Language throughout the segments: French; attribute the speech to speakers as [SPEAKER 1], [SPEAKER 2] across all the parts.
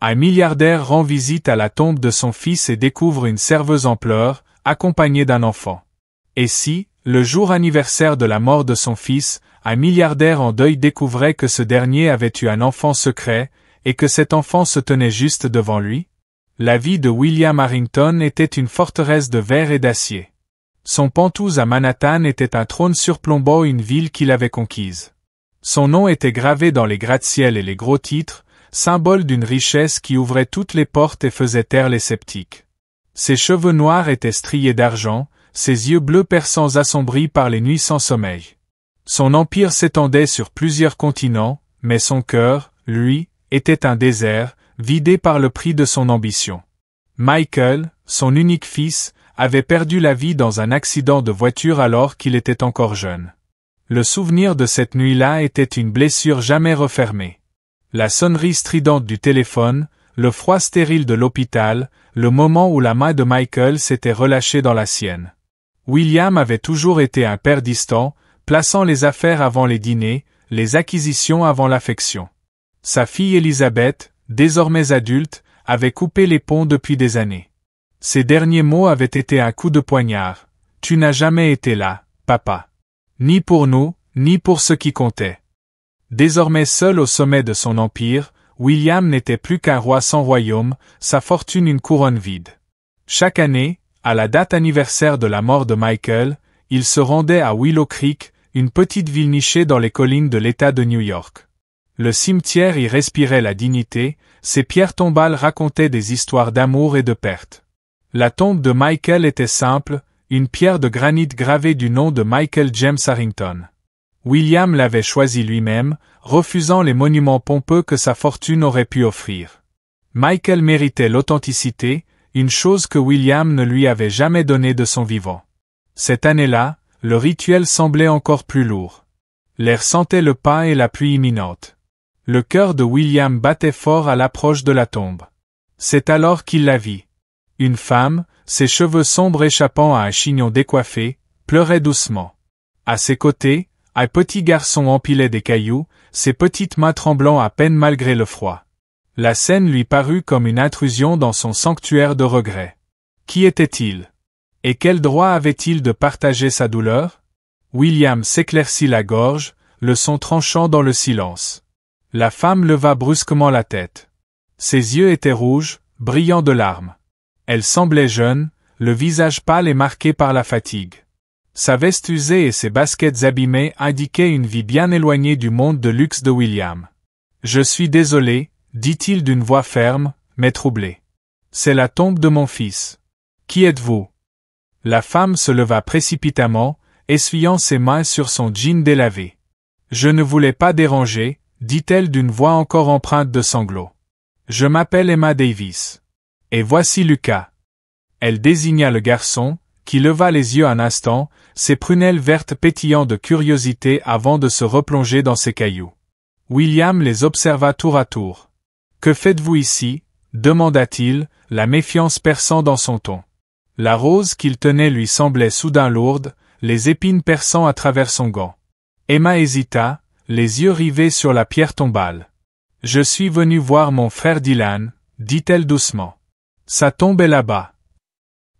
[SPEAKER 1] Un milliardaire rend visite à la tombe de son fils et découvre une serveuse en pleurs, accompagnée d'un enfant. Et si, le jour anniversaire de la mort de son fils, un milliardaire en deuil découvrait que ce dernier avait eu un enfant secret, et que cet enfant se tenait juste devant lui? La vie de William Harrington était une forteresse de verre et d'acier. Son penthouse à Manhattan était un trône surplombant une ville qu'il avait conquise. Son nom était gravé dans les gratte-ciel et les gros titres, symbole d'une richesse qui ouvrait toutes les portes et faisait taire les sceptiques. Ses cheveux noirs étaient striés d'argent, ses yeux bleus perçants assombris par les nuits sans sommeil. Son empire s'étendait sur plusieurs continents, mais son cœur, lui, était un désert, vidé par le prix de son ambition. Michael, son unique fils, avait perdu la vie dans un accident de voiture alors qu'il était encore jeune. Le souvenir de cette nuit-là était une blessure jamais refermée. La sonnerie stridente du téléphone, le froid stérile de l'hôpital, le moment où la main de Michael s'était relâchée dans la sienne. William avait toujours été un père distant, plaçant les affaires avant les dîners, les acquisitions avant l'affection. Sa fille Elizabeth, désormais adulte, avait coupé les ponts depuis des années. Ses derniers mots avaient été un coup de poignard. « Tu n'as jamais été là, papa. Ni pour nous, ni pour ce qui comptait. » Désormais seul au sommet de son empire, William n'était plus qu'un roi sans royaume, sa fortune une couronne vide. Chaque année, à la date anniversaire de la mort de Michael, il se rendait à Willow Creek, une petite ville nichée dans les collines de l'État de New York. Le cimetière y respirait la dignité, ses pierres tombales racontaient des histoires d'amour et de perte. La tombe de Michael était simple, une pierre de granit gravée du nom de Michael James Harrington. William l'avait choisi lui-même, refusant les monuments pompeux que sa fortune aurait pu offrir. Michael méritait l'authenticité, une chose que William ne lui avait jamais donnée de son vivant. Cette année-là, le rituel semblait encore plus lourd. L'air sentait le pain et la pluie imminente. Le cœur de William battait fort à l'approche de la tombe. C'est alors qu'il la vit. Une femme, ses cheveux sombres échappant à un chignon décoiffé, pleurait doucement. À ses côtés, un petit garçon empilait des cailloux, ses petites mains tremblant à peine malgré le froid. La scène lui parut comme une intrusion dans son sanctuaire de regrets. Qui était-il? Et quel droit avait-il de partager sa douleur? William s'éclaircit la gorge, le son tranchant dans le silence. La femme leva brusquement la tête. Ses yeux étaient rouges, brillants de larmes. Elle semblait jeune, le visage pâle et marqué par la fatigue. Sa veste usée et ses baskets abîmées indiquaient une vie bien éloignée du monde de luxe de William. « Je suis désolé », dit-il d'une voix ferme, mais troublée. « C'est la tombe de mon fils. Qui êtes-vous » La femme se leva précipitamment, essuyant ses mains sur son jean délavé. « Je ne voulais pas déranger », dit-elle d'une voix encore empreinte de sanglots. « Je m'appelle Emma Davis. Et voici Lucas. » Elle désigna le garçon, qui leva les yeux un instant, ses prunelles vertes pétillant de curiosité avant de se replonger dans ses cailloux. William les observa tour à tour. « Que faites-vous ici » demanda-t-il, la méfiance perçant dans son ton. La rose qu'il tenait lui semblait soudain lourde, les épines perçant à travers son gant. Emma hésita, les yeux rivés sur la pierre tombale. « Je suis venue voir mon frère Dylan, » dit-elle doucement. « Sa tombe est là-bas. »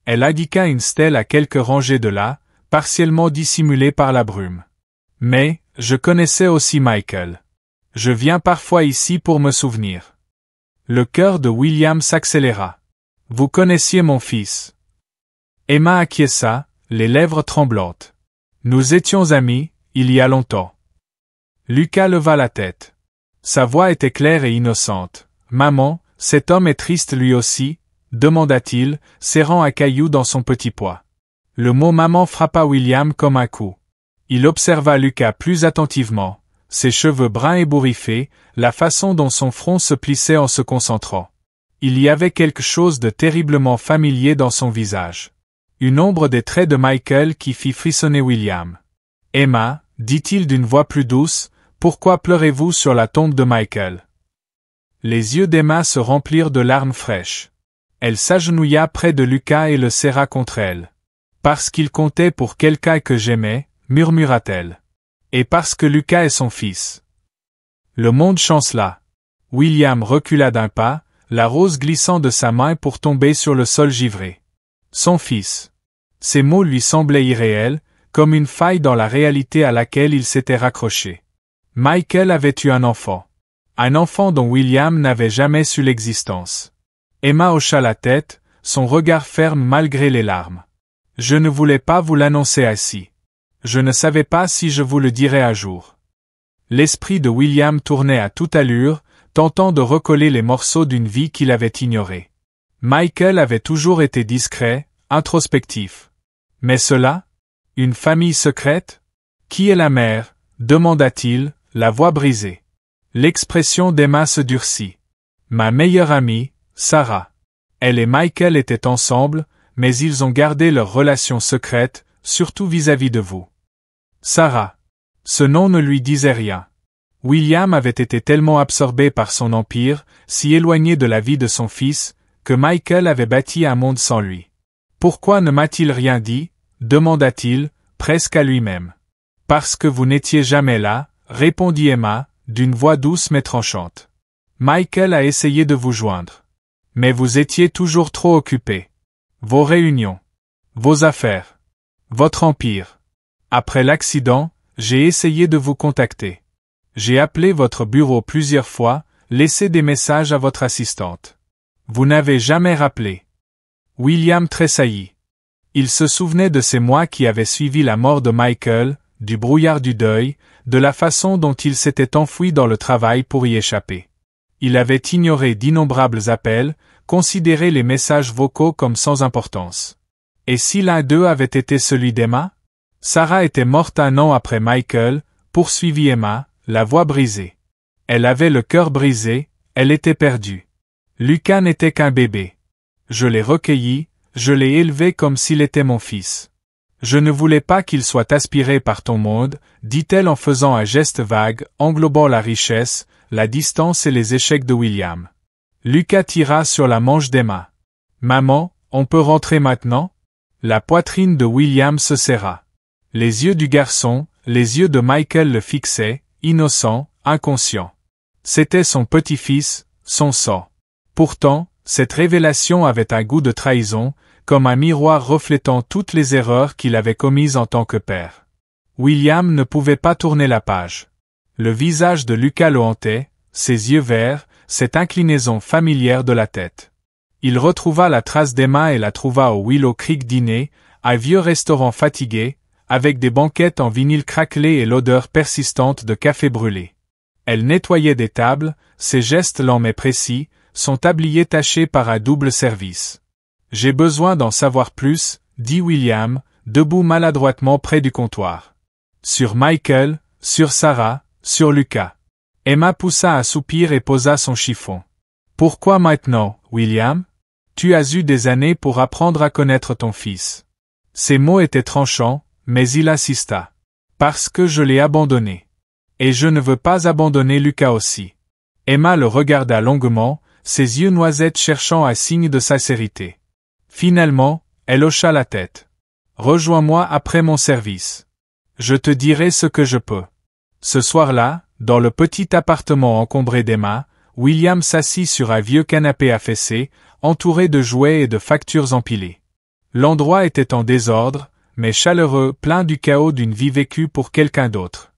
[SPEAKER 1] Elle indiqua une stèle à quelques rangées de là, partiellement dissimulée par la brume. « Mais, je connaissais aussi Michael. Je viens parfois ici pour me souvenir. » Le cœur de William s'accéléra. « Vous connaissiez mon fils. » Emma acquiesça, les lèvres tremblantes. « Nous étions amis, il y a longtemps. » Lucas leva la tête. Sa voix était claire et innocente. « Maman, cet homme est triste lui aussi ?» demanda-t-il, serrant un caillou dans son petit pois. Le mot maman frappa William comme un coup. Il observa Lucas plus attentivement, ses cheveux bruns ébouriffés, la façon dont son front se plissait en se concentrant. Il y avait quelque chose de terriblement familier dans son visage. Une ombre des traits de Michael qui fit frissonner William. « Emma, » dit-il d'une voix plus douce, « pourquoi pleurez-vous sur la tombe de Michael ?» Les yeux d'Emma se remplirent de larmes fraîches. Elle s'agenouilla près de Lucas et le serra contre elle. « Parce qu'il comptait pour quelqu'un que j'aimais, » murmura-t-elle. « Et parce que Lucas est son fils. » Le monde chancela. William recula d'un pas, la rose glissant de sa main pour tomber sur le sol givré. Son fils. Ces mots lui semblaient irréels, comme une faille dans la réalité à laquelle il s'était raccroché. Michael avait eu un enfant. Un enfant dont William n'avait jamais su l'existence. Emma hocha la tête, son regard ferme malgré les larmes. Je ne voulais pas vous l'annoncer ainsi. Je ne savais pas si je vous le dirais un jour. L'esprit de William tournait à toute allure, tentant de recoller les morceaux d'une vie qu'il avait ignorée. Michael avait toujours été discret, introspectif. Mais cela? Une famille secrète? Qui est la mère? Demanda-t-il, la voix brisée. L'expression d'Emma se durcit. Ma meilleure amie, Sarah. Elle et Michael étaient ensemble, mais ils ont gardé leur relation secrète, surtout vis-à-vis de vous. Sarah. Ce nom ne lui disait rien. William avait été tellement absorbé par son empire, si éloigné de la vie de son fils, que Michael avait bâti un monde sans lui. Pourquoi ne m'a-t-il rien dit? Demanda-t-il, presque à lui-même. Parce que vous n'étiez jamais là, répondit Emma, d'une voix douce mais tranchante. Michael a essayé de vous joindre. Mais vous étiez toujours trop occupé. Vos réunions. Vos affaires. Votre empire. Après l'accident, j'ai essayé de vous contacter. J'ai appelé votre bureau plusieurs fois, laissé des messages à votre assistante. Vous n'avez jamais rappelé. William tressaillit. Il se souvenait de ces mois qui avaient suivi la mort de Michael, du brouillard du deuil, de la façon dont il s'était enfoui dans le travail pour y échapper. Il avait ignoré d'innombrables appels, considéré les messages vocaux comme sans importance. Et si l'un d'eux avait été celui d'Emma? Sarah était morte 1 an après Michael, poursuivit Emma, la voix brisée. Elle avait le cœur brisé, elle était perdue. Lucas n'était qu'un bébé. Je l'ai recueilli, je l'ai élevé comme s'il était mon fils. Je ne voulais pas qu'il soit aspiré par ton monde, dit-elle en faisant un geste vague, englobant la richesse, la distance et les échecs de William. Lucas tira sur la manche d'Emma. Maman, on peut rentrer maintenant? La poitrine de William se serra. Les yeux du garçon, les yeux de Michael le fixaient, innocent, inconscient. C'était son petit-fils, son sang. Pourtant, cette révélation avait un goût de trahison, comme un miroir reflétant toutes les erreurs qu'il avait commises en tant que père. William ne pouvait pas tourner la page. Le visage de Lucas le hantait, ses yeux verts, cette inclinaison familière de la tête. Il retrouva la trace d'Emma et la trouva au Willow Creek dîner, un vieux restaurant fatigué, avec des banquettes en vinyle craquelé et l'odeur persistante de café brûlé. Elle nettoyait des tables, ses gestes lents mais précis, son tablier taché par un double service. J'ai besoin d'en savoir plus, dit William, debout maladroitement près du comptoir. Sur Michael, sur Sarah, sur Lucas. Emma poussa un soupir et posa son chiffon. Pourquoi maintenant, William? Tu as eu des années pour apprendre à connaître ton fils. Ces mots étaient tranchants, mais il insista. Parce que je l'ai abandonné. Et je ne veux pas abandonner Lucas aussi. Emma le regarda longuement, ses yeux noisettes cherchant un signe de sincérité. Finalement, elle hocha la tête. Rejoins-moi après mon service. Je te dirai ce que je peux. Ce soir-là, dans le petit appartement encombré d'Emma, William s'assit sur un vieux canapé affaissé, entouré de jouets et de factures empilées. L'endroit était en désordre, mais chaleureux, plein du chaos d'une vie vécue pour quelqu'un d'autre.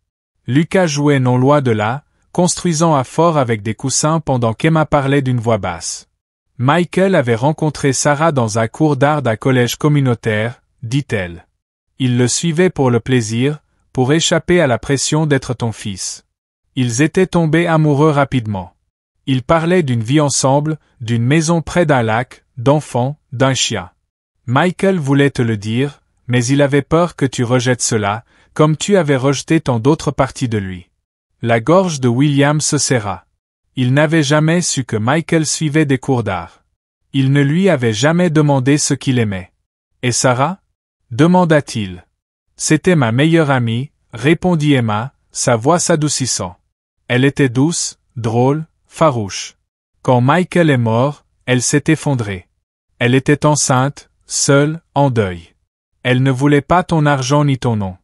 [SPEAKER 1] Lucas jouait non loin de là, construisant un fort avec des coussins pendant qu'Emma parlait d'une voix basse. Michael avait rencontré Sarah dans un cours d'art d'un collège communautaire, dit-elle. Il le suivait pour le plaisir, pour échapper à la pression d'être ton fils. Ils étaient tombés amoureux rapidement. Ils parlaient d'une vie ensemble, d'une maison près d'un lac, d'enfants, d'un chien. Michael voulait te le dire, mais il avait peur que tu rejettes cela, comme tu avais rejeté tant d'autres parties de lui. La gorge de William se serra. Il n'avait jamais su que Michael suivait des cours d'art. Il ne lui avait jamais demandé ce qu'il aimait. Et Sarah? Demanda-t-il. C'était ma meilleure amie, répondit Emma, sa voix s'adoucissant. Elle était douce, drôle, farouche. Quand Michael est mort, elle s'est effondrée. Elle était enceinte, seule, en deuil. Elle ne voulait pas ton argent ni ton nom.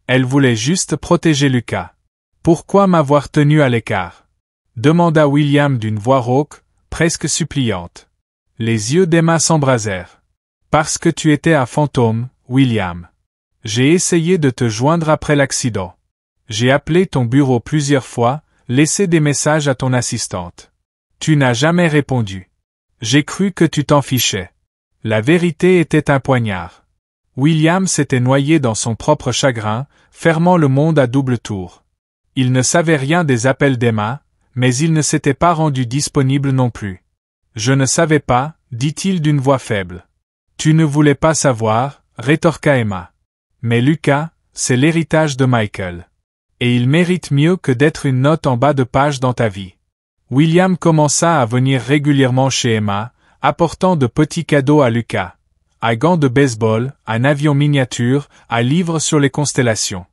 [SPEAKER 1] Elle voulait juste protéger Lucas. Pourquoi m'avoir tenu à l'écart? Demanda William d'une voix rauque, presque suppliante. Les yeux d'Emma s'embrasèrent. Parce que tu étais un fantôme, William. J'ai essayé de te joindre après l'accident. J'ai appelé ton bureau plusieurs fois, laissé des messages à ton assistante. Tu n'as jamais répondu. J'ai cru que tu t'en fichais. La vérité était un poignard. William s'était noyé dans son propre chagrin, fermant le monde à double tour. Il ne savait rien des appels d'Emma, mais il ne s'était pas rendu disponible non plus. Je ne savais pas, dit-il d'une voix faible. Tu ne voulais pas savoir, rétorqua Emma. Mais Lucas, c'est l'héritage de Michael. Et il mérite mieux que d'être une note en bas de page dans ta vie. William commença à venir régulièrement chez Emma, apportant de petits cadeaux à Lucas. Un gant de baseball, un avion miniature, un livre sur les constellations.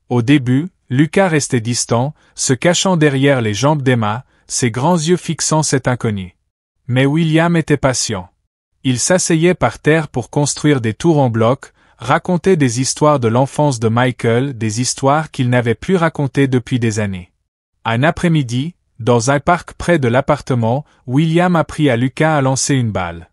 [SPEAKER 1] Au début, Lucas restait distant, se cachant derrière les jambes d'Emma, ses grands yeux fixant cet inconnu. Mais William était patient. Il s'asseyait par terre pour construire des tours en bloc, raconter des histoires de l'enfance de Michael, des histoires qu'il n'avait plus racontées depuis des années. Un après-midi, dans un parc près de l'appartement, William apprit à Lucas à lancer une balle.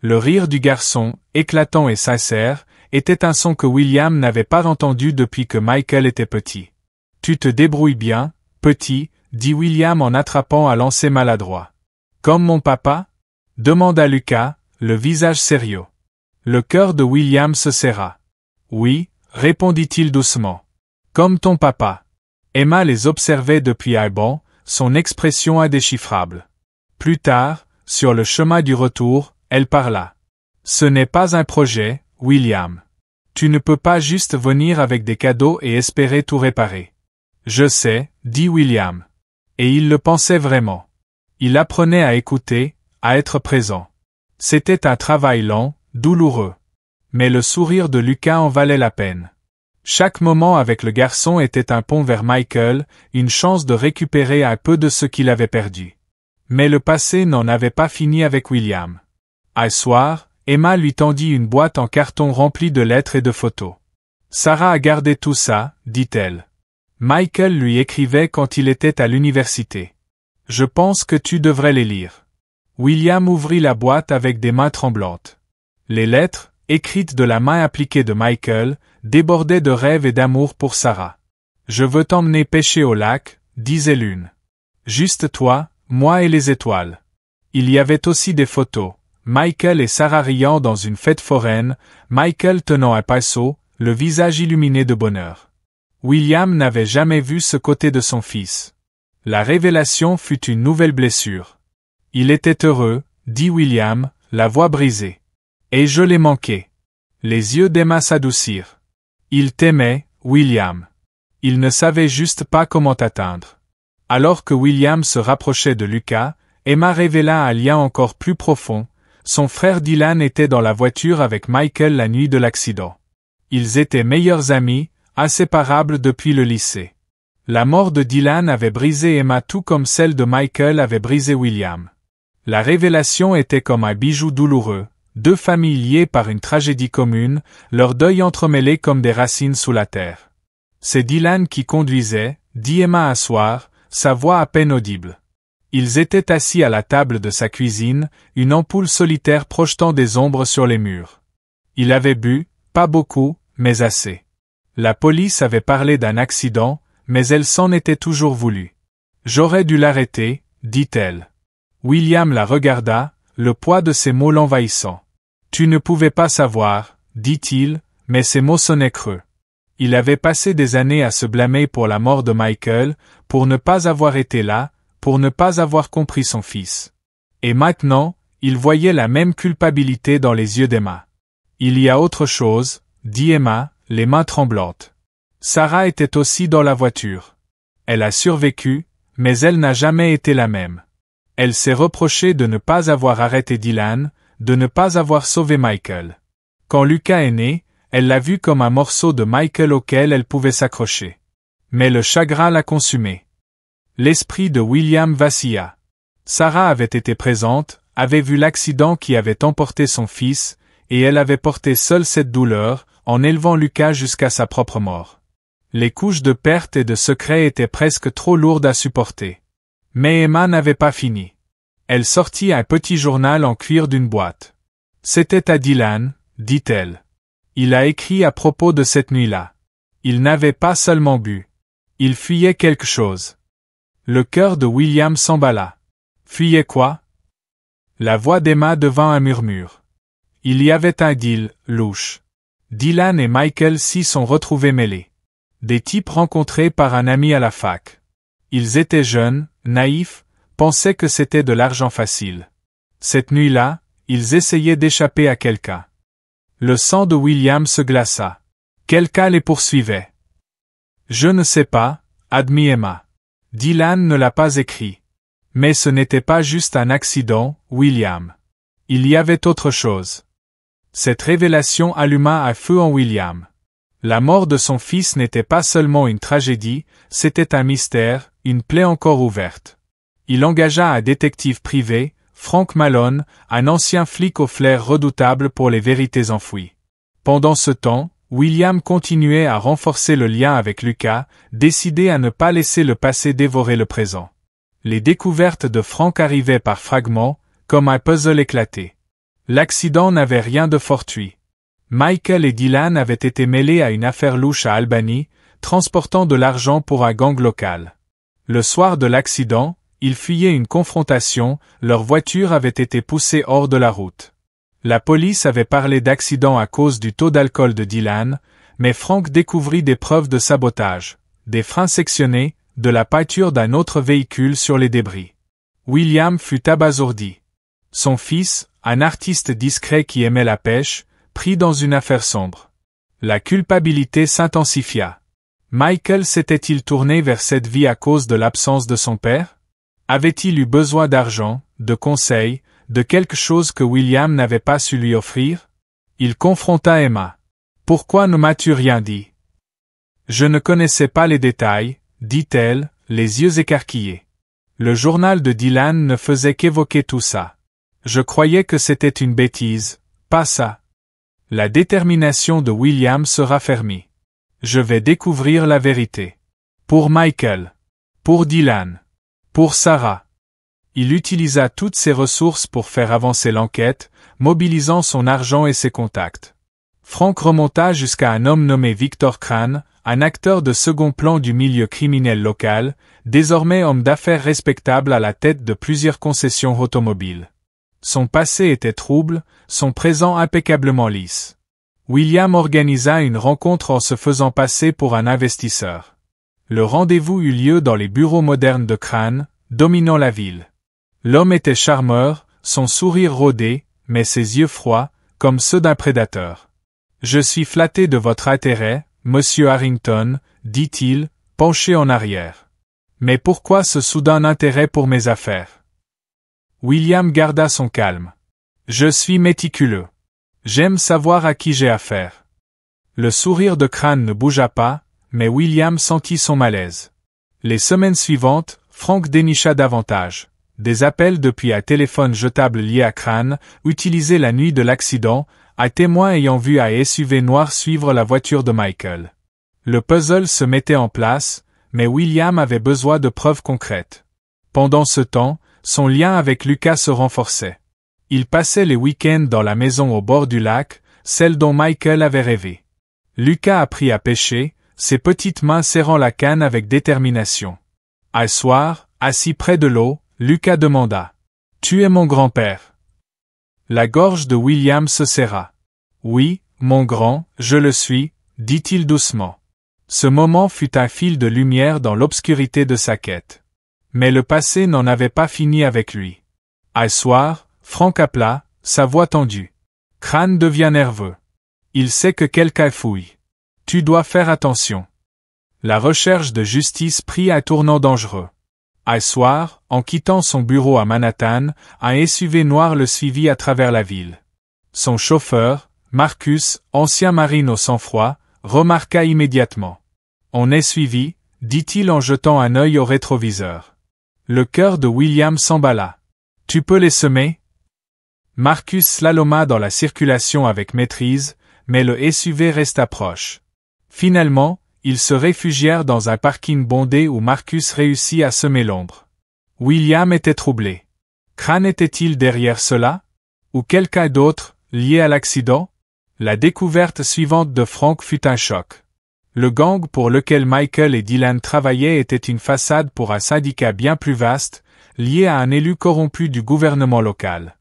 [SPEAKER 1] Le rire du garçon, éclatant et sincère, était un son que William n'avait pas entendu depuis que Michael était petit. « Tu te débrouilles bien, petit », dit William en attrapant un lancer maladroit. « Comme mon papa ?» demanda Lucas, le visage sérieux. Le cœur de William se serra. « Oui », répondit-il doucement. « Comme ton papa. » Emma les observait depuis un banc, son expression indéchiffrable. Plus tard, sur le chemin du retour, elle parla. « Ce n'est pas un projet, William. Tu ne peux pas juste venir avec des cadeaux et espérer tout réparer. »« Je sais, » dit William. Et il le pensait vraiment. Il apprenait à écouter, à être présent. C'était un travail lent, douloureux. Mais le sourire de Lucas en valait la peine. Chaque moment avec le garçon était un pont vers Michael, une chance de récupérer un peu de ce qu'il avait perdu. Mais le passé n'en avait pas fini avec William. Un soir, Emma lui tendit une boîte en carton remplie de lettres et de photos. « Sarah a gardé tout ça, dit-elle. Michael lui écrivait quand il était à l'université. Je pense que tu devrais les lire. » William ouvrit la boîte avec des mains tremblantes. Les lettres, écrites de la main appliquée de Michael, débordaient de rêves et d'amour pour Sarah. « Je veux t'emmener pêcher au lac, » disait l'une. « Juste toi, moi et les étoiles. » Il y avait aussi des photos. Michael et Sarah riant dans une fête foraine, Michael tenant un pinceau, le visage illuminé de bonheur. William n'avait jamais vu ce côté de son fils. La révélation fut une nouvelle blessure. Il était heureux, dit William, la voix brisée. Et je l'ai manqué. Les yeux d'Emma s'adoucirent. Il t'aimait, William. Il ne savait juste pas comment t'atteindre. Alors que William se rapprochait de Lucas, Emma révéla un lien encore plus profond. Son frère Dylan était dans la voiture avec Michael la nuit de l'accident. Ils étaient meilleurs amis, inséparables depuis le lycée. La mort de Dylan avait brisé Emma tout comme celle de Michael avait brisé William. La révélation était comme un bijou douloureux, deux familles liées par une tragédie commune, leur deuil entremêlé comme des racines sous la terre. C'est Dylan qui conduisait, dit Emma un soir, sa voix à peine audible. Ils étaient assis à la table de sa cuisine, une ampoule solitaire projetant des ombres sur les murs. Il avait bu, pas beaucoup, mais assez. La police avait parlé d'un accident, mais elle s'en était toujours voulu. J'aurais dû l'arrêter, dit-elle. William la regarda, le poids de ses mots l'envahissant. Tu ne pouvais pas savoir, dit-il, mais ses mots sonnaient creux. Il avait passé des années à se blâmer pour la mort de Michael, pour ne pas avoir été là, pour ne pas avoir compris son fils. Et maintenant, il voyait la même culpabilité dans les yeux d'Emma. Il y a autre chose, dit Emma, les mains tremblantes. Sarah était aussi dans la voiture. Elle a survécu, mais elle n'a jamais été la même. Elle s'est reprochée de ne pas avoir arrêté Dylan, de ne pas avoir sauvé Michael. Quand Lucas est né, elle l'a vu comme un morceau de Michael auquel elle pouvait s'accrocher. Mais le chagrin l'a consumé. L'esprit de William vacilla. Sarah avait été présente, avait vu l'accident qui avait emporté son fils, et elle avait porté seule cette douleur, en élevant Lucas jusqu'à sa propre mort. Les couches de perte et de secret étaient presque trop lourdes à supporter. Mais Emma n'avait pas fini. Elle sortit un petit journal en cuir d'une boîte. C'était à Dylan, dit-elle. Il a écrit à propos de cette nuit-là. Il n'avait pas seulement bu. Il fuyait quelque chose. Le cœur de William s'emballa. Fuyait quoi? La voix d'Emma devint un murmure. Il y avait un deal, louche. Dylan et Michael s'y sont retrouvés mêlés. Des types rencontrés par un ami à la fac. Ils étaient jeunes, naïfs, pensaient que c'était de l'argent facile. Cette nuit-là, ils essayaient d'échapper à quelqu'un. Le sang de William se glaça. Quelqu'un les poursuivait. Je ne sais pas, admit Emma. Dylan ne l'a pas écrit. Mais ce n'était pas juste un accident, William. Il y avait autre chose. Cette révélation alluma un feu en William. La mort de son fils n'était pas seulement une tragédie, c'était un mystère, une plaie encore ouverte. Il engagea un détective privé, Frank Malone, un ancien flic au flair redoutable pour les vérités enfouies. Pendant ce temps, William continuait à renforcer le lien avec Lucas, décidé à ne pas laisser le passé dévorer le présent. Les découvertes de Frank arrivaient par fragments, comme un puzzle éclaté. L'accident n'avait rien de fortuit. Michael et Dylan avaient été mêlés à une affaire louche à Albany, transportant de l'argent pour un gang local. Le soir de l'accident, ils fuyaient une confrontation, leur voiture avait été poussée hors de la route. La police avait parlé d'accident à cause du taux d'alcool de Dylan, mais Frank découvrit des preuves de sabotage, des freins sectionnés, de la peinture d'un autre véhicule sur les débris. William fut abasourdi. Son fils, un artiste discret qui aimait la pêche, pris dans une affaire sombre. La culpabilité s'intensifia. Michael s'était-il tourné vers cette vie à cause de l'absence de son père? Avait-il eu besoin d'argent, de conseils, de quelque chose que William n'avait pas su lui offrir? Il confronta Emma. « Pourquoi ne m'as-tu rien dit ?» Je ne connaissais pas les détails, dit-elle, les yeux écarquillés. Le journal de Dylan ne faisait qu'évoquer tout ça. Je croyais que c'était une bêtise, pas ça. La détermination de William se raffermit. Je vais découvrir la vérité. Pour Michael. Pour Dylan. Pour Sarah. Il utilisa toutes ses ressources pour faire avancer l'enquête, mobilisant son argent et ses contacts. Frank remonta jusqu'à un homme nommé Victor Crane, un acteur de second plan du milieu criminel local, désormais homme d'affaires respectable à la tête de plusieurs concessions automobiles. Son passé était trouble, son présent impeccablement lisse. William organisa une rencontre en se faisant passer pour un investisseur. Le rendez-vous eut lieu dans les bureaux modernes de Crane, dominant la ville. L'homme était charmeur, son sourire rôdé, mais ses yeux froids, comme ceux d'un prédateur. « Je suis flatté de votre intérêt, monsieur Harrington, dit-il, penché en arrière. Mais pourquoi ce soudain intérêt pour mes affaires? William garda son calme. Je suis méticuleux. J'aime savoir à qui j'ai affaire. Le sourire de Crane ne bougea pas, mais William sentit son malaise. Les semaines suivantes, Frank dénicha davantage. Des appels depuis un téléphone jetable lié à Crane, utilisé la nuit de l'accident, un témoin ayant vu un SUV noir suivre la voiture de Michael. Le puzzle se mettait en place, mais William avait besoin de preuves concrètes. Pendant ce temps, son lien avec Lucas se renforçait. Il passait les week-ends dans la maison au bord du lac, celle dont Michael avait rêvé. Lucas apprit à pêcher, ses petites mains serrant la canne avec détermination. Un soir, assis près de l'eau, Lucas demanda « Tu es mon grand-père » La gorge de William se serra. « Oui, mon grand, je le suis », dit-il doucement. Ce moment fut un fil de lumière dans l'obscurité de sa quête. Mais le passé n'en avait pas fini avec lui. Un soir, Frank appela, sa voix tendue. Crane devient nerveux. Il sait que quelqu'un fouille. Tu dois faire attention. La recherche de justice prit un tournant dangereux. Un soir, en quittant son bureau à Manhattan, un SUV noir le suivit à travers la ville. Son chauffeur, Marcus, ancien marine au sang-froid, remarqua immédiatement. « On est suivi », dit-il en jetant un œil au rétroviseur. Le cœur de William s'emballa. « Tu peux les semer ?» Marcus slaloma dans la circulation avec maîtrise, mais le SUV resta proche. Finalement, ils se réfugièrent dans un parking bondé où Marcus réussit à semer l'ombre. William était troublé. Crane était-il derrière cela? Ou quelqu'un d'autre, lié à l'accident? La découverte suivante de Frank fut un choc. Le gang pour lequel Michael et Dylan travaillaient était une façade pour un syndicat bien plus vaste, lié à un élu corrompu du gouvernement local.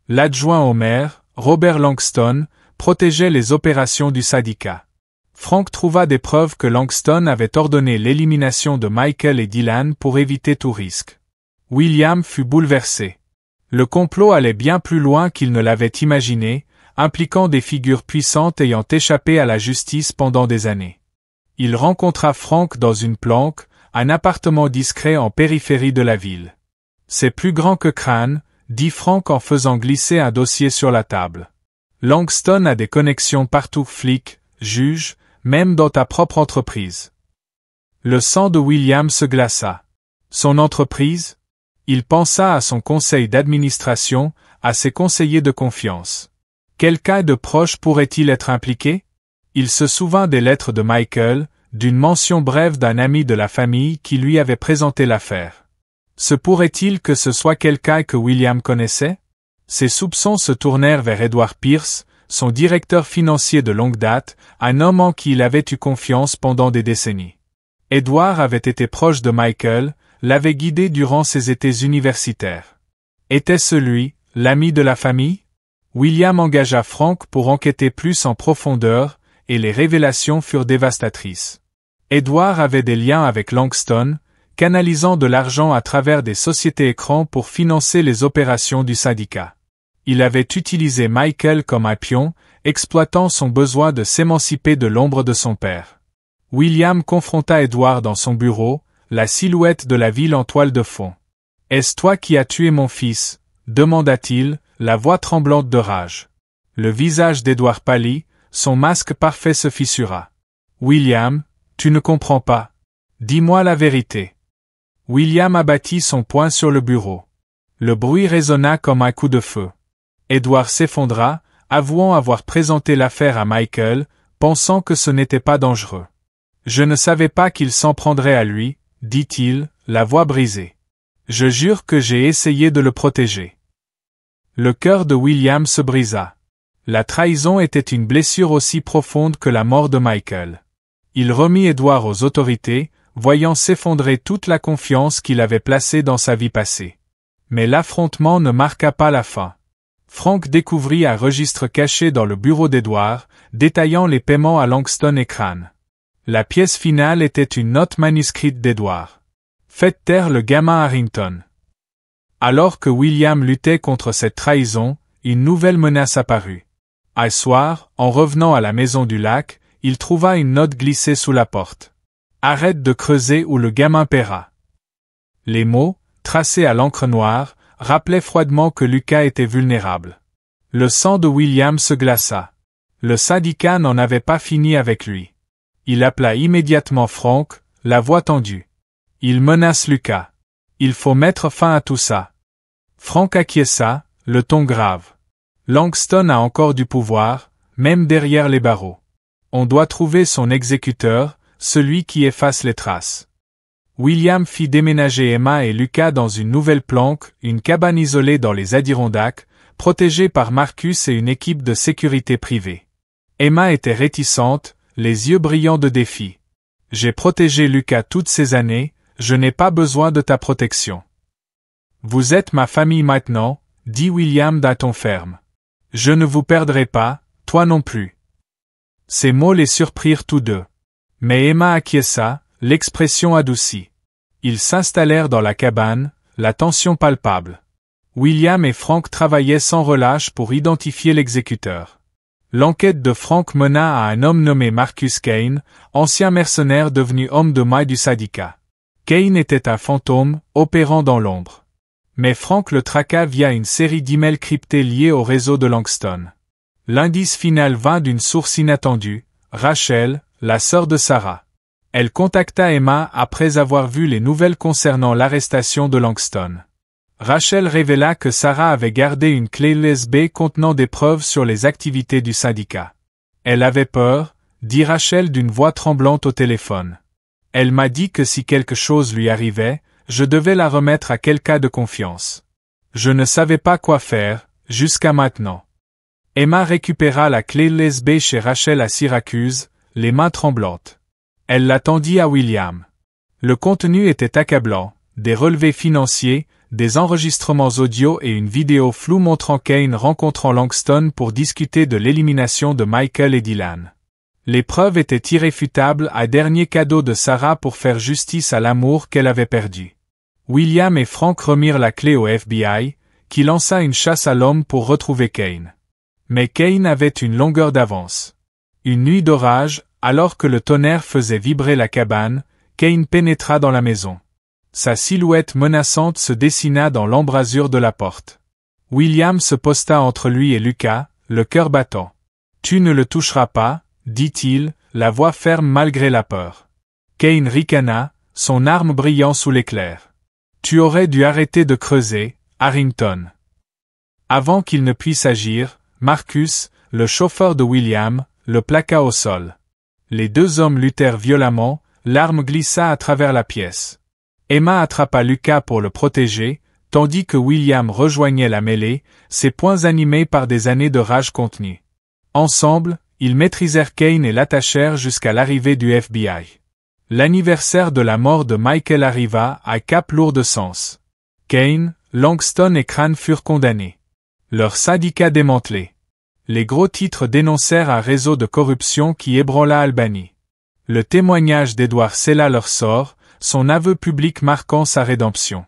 [SPEAKER 1] L'adjoint au maire, Robert Langston, protégeait les opérations du syndicat. Frank trouva des preuves que Langston avait ordonné l'élimination de Michael et Dylan pour éviter tout risque. William fut bouleversé. Le complot allait bien plus loin qu'il ne l'avait imaginé, impliquant des figures puissantes ayant échappé à la justice pendant des années. Il rencontra Frank dans une planque, un appartement discret en périphérie de la ville. « C'est plus grand que Crane », dit Frank en faisant glisser un dossier sur la table. « Langston a des connexions partout, flic, juge, même dans ta propre entreprise. » Le sang de William se glaça. Son entreprise? Il pensa à son conseil d'administration, à ses conseillers de confiance. Quelqu'un de proche pourrait-il être impliqué? Il se souvint des lettres de Michael, d'une mention brève d'un ami de la famille qui lui avait présenté l'affaire. Se pourrait-il que ce soit quelqu'un que William connaissait? Ses soupçons se tournèrent vers Edward Pierce, son directeur financier de longue date, un homme en qui il avait eu confiance pendant des décennies. Edward avait été proche de Michael, l'avait guidé durant ses étés universitaires. Était-ce lui, l'ami de la famille? William engagea Frank pour enquêter plus en profondeur, et les révélations furent dévastatrices. Edward avait des liens avec Langston, canalisant de l'argent à travers des sociétés écrans pour financer les opérations du syndicat. Il avait utilisé Michael comme un pion, exploitant son besoin de s'émanciper de l'ombre de son père. William confronta Edward dans son bureau, la silhouette de la ville en toile de fond. « Est-ce toi qui as tué mon fils ?» demanda-t-il, la voix tremblante de rage. Le visage d'Edward pâlit, son masque parfait se fissura. « William, tu ne comprends pas. Dis-moi la vérité. » William abattit son poing sur le bureau. Le bruit résonna comme un coup de feu. Edward s'effondra, avouant avoir présenté l'affaire à Michael, pensant que ce n'était pas dangereux. « Je ne savais pas qu'il s'en prendrait à lui, » dit-il, la voix brisée. « Je jure que j'ai essayé de le protéger. » Le cœur de William se brisa. La trahison était une blessure aussi profonde que la mort de Michael. Il remit Edward aux autorités, voyant s'effondrer toute la confiance qu'il avait placée dans sa vie passée. Mais l'affrontement ne marqua pas la fin. Frank découvrit un registre caché dans le bureau d'Edward, détaillant les paiements à Langston et Crane. La pièce finale était une note manuscrite d'Edward. « Faites taire le gamin Harrington. » Alors que William luttait contre cette trahison, une nouvelle menace apparut. Un soir, en revenant à la maison du lac, il trouva une note glissée sous la porte. « Arrête de creuser ou le gamin paiera. » Les mots, tracés à l'encre noire, rappelaient froidement que Lucas était vulnérable. Le sang de William se glaça. Le syndicat n'en avait pas fini avec lui. Il appela immédiatement Frank, la voix tendue. « Il menace Lucas. Il faut mettre fin à tout ça. » Frank acquiesça, le ton grave. Langston a encore du pouvoir, même derrière les barreaux. On doit trouver son exécuteur, celui qui efface les traces. William fit déménager Emma et Lucas dans une nouvelle planque, une cabane isolée dans les Adirondacks, protégée par Marcus et une équipe de sécurité privée. Emma était réticente, les yeux brillants de défi. « J'ai protégé Lucas toutes ces années, je n'ai pas besoin de ta protection. »« Vous êtes ma famille maintenant, » dit William d'un ton ferme. « Je ne vous perdrai pas, toi non plus. » Ces mots les surprirent tous deux. Mais Emma acquiesça, l'expression adoucie. Ils s'installèrent dans la cabane, la tension palpable. William et Frank travaillaient sans relâche pour identifier l'exécuteur. L'enquête de Frank mena à un homme nommé Marcus Kane, ancien mercenaire devenu homme de maille du syndicat. Kane était un fantôme, opérant dans l'ombre. Mais Frank le traqua via une série d'emails cryptés liés au réseau de Langston. L'indice final vint d'une source inattendue, Rachel, la sœur de Sarah. Elle contacta Emma après avoir vu les nouvelles concernant l'arrestation de Langston. Rachel révéla que Sarah avait gardé une clé USB contenant des preuves sur les activités du syndicat. Elle avait peur, dit Rachel d'une voix tremblante au téléphone. Elle m'a dit que si quelque chose lui arrivait, je devais la remettre à quelqu'un de confiance. Je ne savais pas quoi faire, jusqu'à maintenant. Emma récupéra la clé USB chez Rachel à Syracuse, les mains tremblantes. Elle la tendit à William. Le contenu était accablant, des relevés financiers, des enregistrements audio et une vidéo floue montrant Kane rencontrant Langston pour discuter de l'élimination de Michael et Dylan. Les preuves étaient irréfutables, un dernier cadeau de Sarah pour faire justice à l'amour qu'elle avait perdu. William et Frank remirent la clé au FBI, qui lança une chasse à l'homme pour retrouver Kane. Mais Kane avait une longueur d'avance. Une nuit d'orage, alors que le tonnerre faisait vibrer la cabane, Kane pénétra dans la maison. Sa silhouette menaçante se dessina dans l'embrasure de la porte. William se posta entre lui et Lucas, le cœur battant. « Tu ne le toucheras pas », dit-il, la voix ferme malgré la peur. Kane ricana, son arme brillant sous l'éclair. « Tu aurais dû arrêter de creuser, Harrington. » Avant qu'il ne puisse agir, Marcus, le chauffeur de William, le plaqua au sol. Les deux hommes luttèrent violemment, l'arme glissa à travers la pièce. Emma attrapa Lucas pour le protéger, tandis que William rejoignait la mêlée, ses poings animés par des années de rage contenue. Ensemble, ils maîtrisèrent Kane et l'attachèrent jusqu'à l'arrivée du FBI. L'anniversaire de la mort de Michael arriva à cap lourd de sens. Kane, Langston et Crane furent condamnés. Leur syndicat démantelé. Les gros titres dénoncèrent un réseau de corruption qui ébranla Albany. Le témoignage d'Edward scella leur sort, son aveu public marquant sa rédemption.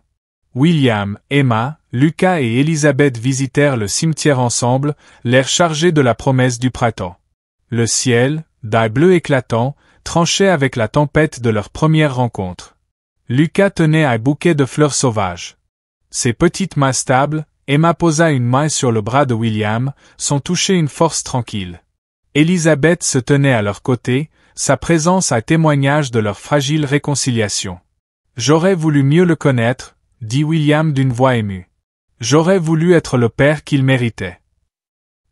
[SPEAKER 1] William, Emma, Lucas et Elizabeth visitèrent le cimetière ensemble, l'air chargé de la promesse du printemps. Le ciel, d'un bleu éclatant, tranchait avec la tempête de leur première rencontre. Lucas tenait un bouquet de fleurs sauvages. Ses petites mains stables, Emma posa une main sur le bras de William, son toucher une force tranquille. Elizabeth se tenait à leur côté, sa présence un témoignage de leur fragile réconciliation. « J'aurais voulu mieux le connaître, » dit William d'une voix émue. « J'aurais voulu être le père qu'il méritait. »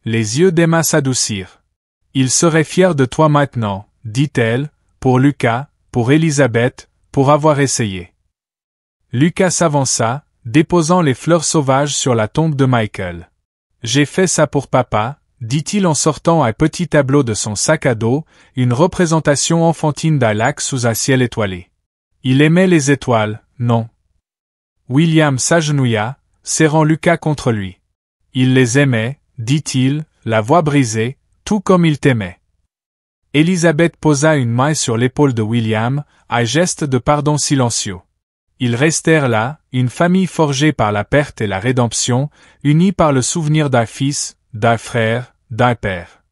[SPEAKER 1] Les yeux d'Emma s'adoucirent. « Il serait fier de toi maintenant, » dit-elle, pour Lucas, pour Elizabeth, pour avoir essayé. Lucas s'avança, déposant les fleurs sauvages sur la tombe de Michael. « J'ai fait ça pour papa, » dit-il en sortant un petit tableau de son sac à dos, une représentation enfantine d'un lac sous un ciel étoilé. Il aimait les étoiles, non? William s'agenouilla, serrant Lucas contre lui. Il les aimait, dit-il, la voix brisée, tout comme il t'aimait. Elizabeth posa une main sur l'épaule de William, un geste de pardon silencieux. Ils restèrent là, une famille forgée par la perte et la rédemption, unie par le souvenir d'un fils, d'un frère, d'un père.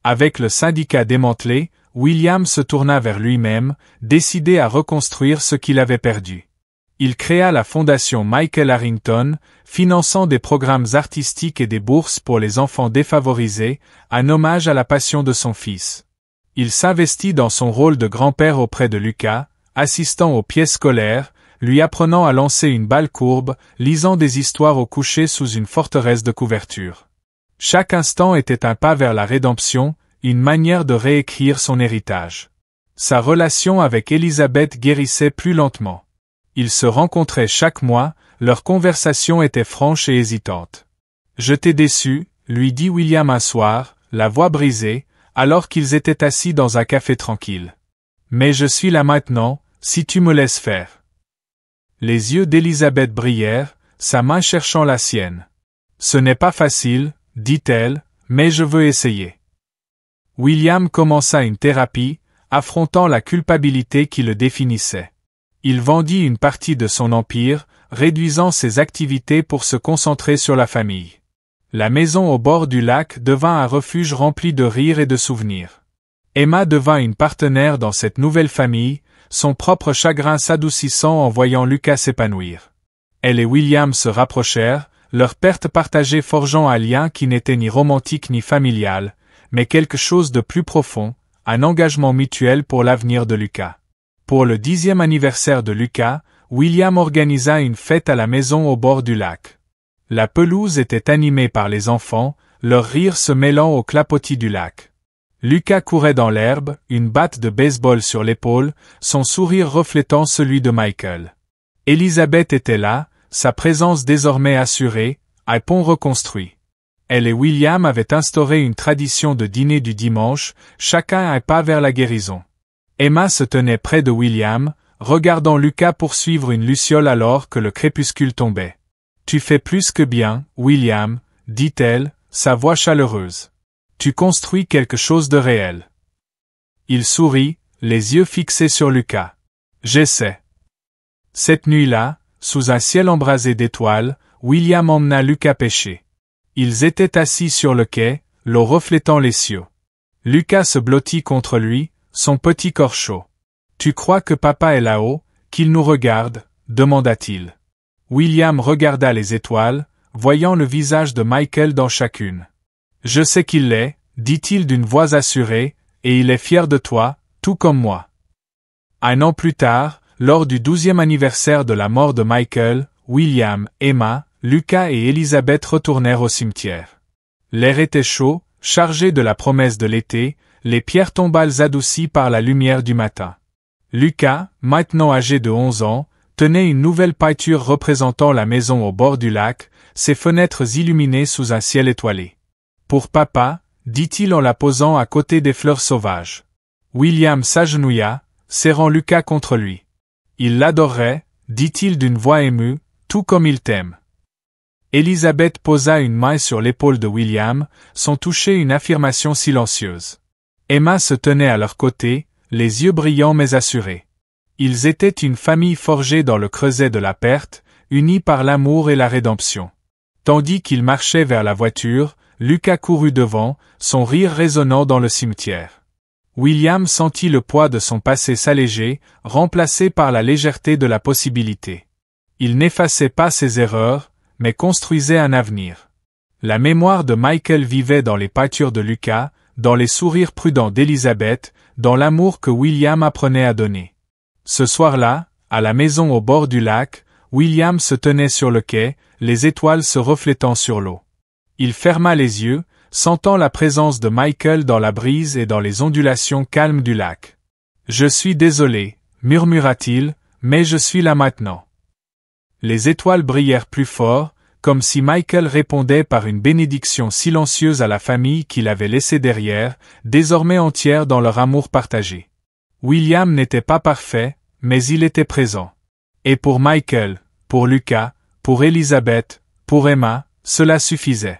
[SPEAKER 1] Avec le syndicat démantelé, William se tourna vers lui-même, décidé à reconstruire ce qu'il avait perdu. Il créa la fondation Michael Harrington, finançant des programmes artistiques et des bourses pour les enfants défavorisés, un hommage à la passion de son fils. Il s'investit dans son rôle de grand-père auprès de Lucas, assistant aux pièces scolaires, lui apprenant à lancer une balle courbe, lisant des histoires au coucher sous une forteresse de couverture. Chaque instant était un pas vers la rédemption, une manière de réécrire son héritage. Sa relation avec Elizabeth guérissait plus lentement. Ils se rencontraient chaque mois, leur conversation était franche et hésitante. « Je t'ai déçu », lui dit William un soir, la voix brisée, alors qu'ils étaient assis dans un café tranquille. « Mais je suis là maintenant, si tu me laisses faire. » Les yeux d'Elizabeth brillèrent, sa main cherchant la sienne. « Ce n'est pas facile, » dit-elle, « mais je veux essayer. » William commença une thérapie, affrontant la culpabilité qui le définissait. Il vendit une partie de son empire, réduisant ses activités pour se concentrer sur la famille. La maison au bord du lac devint un refuge rempli de rires et de souvenirs. Emma devint une partenaire dans cette nouvelle famille, son propre chagrin s'adoucissant en voyant Lucas s'épanouir. Elle et William se rapprochèrent, leur perte partagée forgeant un lien qui n'était ni romantique ni familial, mais quelque chose de plus profond, un engagement mutuel pour l'avenir de Lucas. Pour le 10e anniversaire de Lucas, William organisa une fête à la maison au bord du lac. La pelouse était animée par les enfants, leurs rires se mêlant au clapotis du lac. Lucas courait dans l'herbe, une batte de baseball sur l'épaule, son sourire reflétant celui de Michael. Elizabeth était là, sa présence désormais assurée, un pont reconstruit. Elle et William avaient instauré une tradition de dîner du dimanche, chacun un pas vers la guérison. Emma se tenait près de William, regardant Lucas poursuivre une luciole alors que le crépuscule tombait. « Tu fais plus que bien, William, » dit-elle, sa voix chaleureuse. « Tu construis quelque chose de réel. » Il sourit, les yeux fixés sur Lucas. « J'essaie. » Cette nuit-là, sous un ciel embrasé d'étoiles, William emmena Lucas pêcher. Ils étaient assis sur le quai, l'eau reflétant les cieux. Lucas se blottit contre lui, son petit corps chaud. « Tu crois que papa est là-haut, qu'il nous regarde ?» demanda-t-il. William regarda les étoiles, voyant le visage de Michael dans chacune. « Je sais qu'il l'est, » dit-il d'une voix assurée, « et il est fier de toi, tout comme moi. » Un an plus tard, lors du 12e anniversaire de la mort de Michael, William, Emma, Lucas et Elizabeth retournèrent au cimetière. L'air était chaud, chargé de la promesse de l'été, les pierres tombales adoucies par la lumière du matin. Lucas, maintenant âgé de 11 ans, tenait une nouvelle peinture représentant la maison au bord du lac, ses fenêtres illuminées sous un ciel étoilé. « Pour papa » dit-il en la posant à côté des fleurs sauvages. William s'agenouilla, serrant Lucas contre lui. « Il l'adorerait » dit-il d'une voix émue, « tout comme il t'aime. » Elizabeth posa une main sur l'épaule de William, sans toucher une affirmation silencieuse. Emma se tenait à leur côté, les yeux brillants mais assurés. Ils étaient une famille forgée dans le creuset de la perte, unis par l'amour et la rédemption. Tandis qu'ils marchaient vers la voiture, Lucas courut devant, son rire résonnant dans le cimetière. William sentit le poids de son passé s'alléger, remplacé par la légèreté de la possibilité. Il n'effaçait pas ses erreurs, mais construisait un avenir. La mémoire de Michael vivait dans les peintures de Lucas, dans les sourires prudents d'Elizabeth, dans l'amour que William apprenait à donner. Ce soir-là, à la maison au bord du lac, William se tenait sur le quai, les étoiles se reflétant sur l'eau. Il ferma les yeux, sentant la présence de Michael dans la brise et dans les ondulations calmes du lac. « Je suis désolé, » murmura-t-il, « mais je suis là maintenant. » Les étoiles brillèrent plus fort, comme si Michael répondait par une bénédiction silencieuse à la famille qu'il avait laissée derrière, désormais entière dans leur amour partagé. William n'était pas parfait, mais il était présent. Et pour Michael, pour Lucas, pour Elizabeth, pour Emma, cela suffisait.